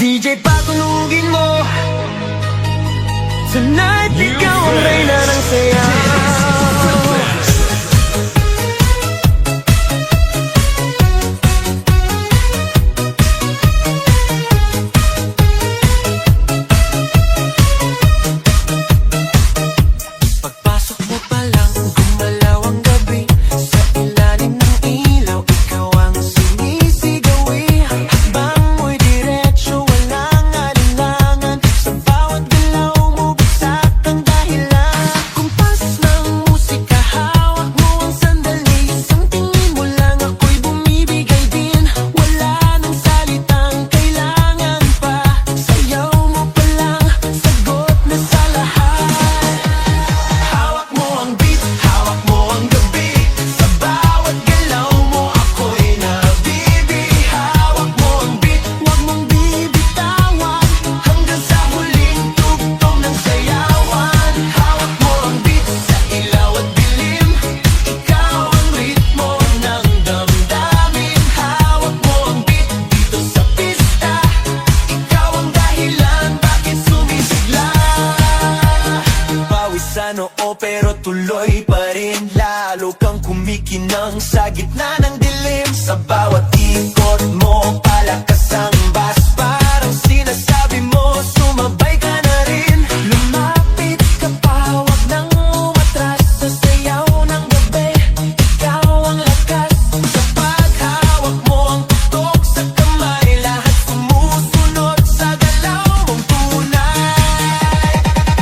DJ patunugin mo. Tonight, ikaw ang reyna ng sayaw. Pagpasok mo pa lang, gumalaw ang gabi. Sa ilalim ng ilaw, ikaw ang sumisigawi. Hakbang mo'y diretso, walang alinlangan. Sa bawat galaw mo, bagsak ang dahilan. Kumpas ng musika, hawak mo ang sandali. Isang tingin mo lang, ako'y bumibigay din. Wala nang salitang kailangan pa. Sayaw mo pa lang, sagot na sa lahat. Hawak mo ang beat, hawak mo ang gabi. Sa bawat galaw mo, ako'y nabibi. Hawak mo ang beat, huwag mong bibitawan. Hanggang sa huling tugtog ng sayawan. Hawak mo ang beat, sa ilaw at dilim. Ikaw ang ritmo ng damdamin. Hawak mo ang beat, dito sa pista. Ikaw ang dahilan, bakit sumisigla. Pawisan oo pero tuloy pa rin. Lalo kang kumikinang sa gitna ng dilim. Sa bawat ikot mo, palakas ang bass. Parang sinasabi mo, sumabay ka na rin. Lumapit ka pa, huwag nang umatras. Sa sayaw ng gabi, ikaw ang lakas. Sa paghawak mo ang tutok sa kamay, lahat sumusunod sa galaw mong tunay.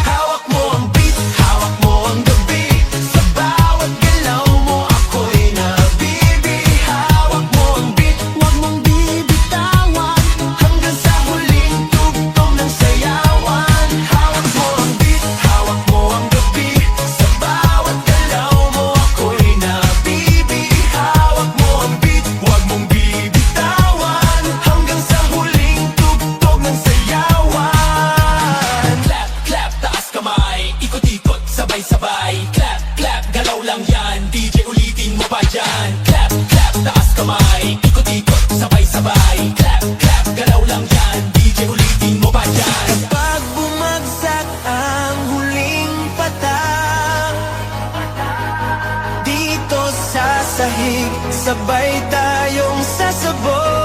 Hawak mo ang beat, hawak mo ang gabi. Sa bawat galaw mo, ako'y nabibi. Hawak mo ang beat, huwag mong bibitawan. Hanggang sa huling tugtog ng sayawan. Hawak mo ang beat, hawak mo ang gabi. Sa bawat galaw mo, ako'y nabibi. Hawak mo ang beat, huwag mong bibitawan. Hanggang sa huling tugtog ng sayawan. Clap, clap, taas kamay. Ikot-ikot, sabay-sabay. Clap, clap, galaw lang yan. DJ ulitin mo pa dyan. Clap, clap, taas kamay. Ikot-ikot, sabay-sabay. Clap, clap, galaw lang yan. DJ ulitin mo pa dyan. Pag bumagsak ang huling patak, dito sa sahig, sabay tayong sasabog.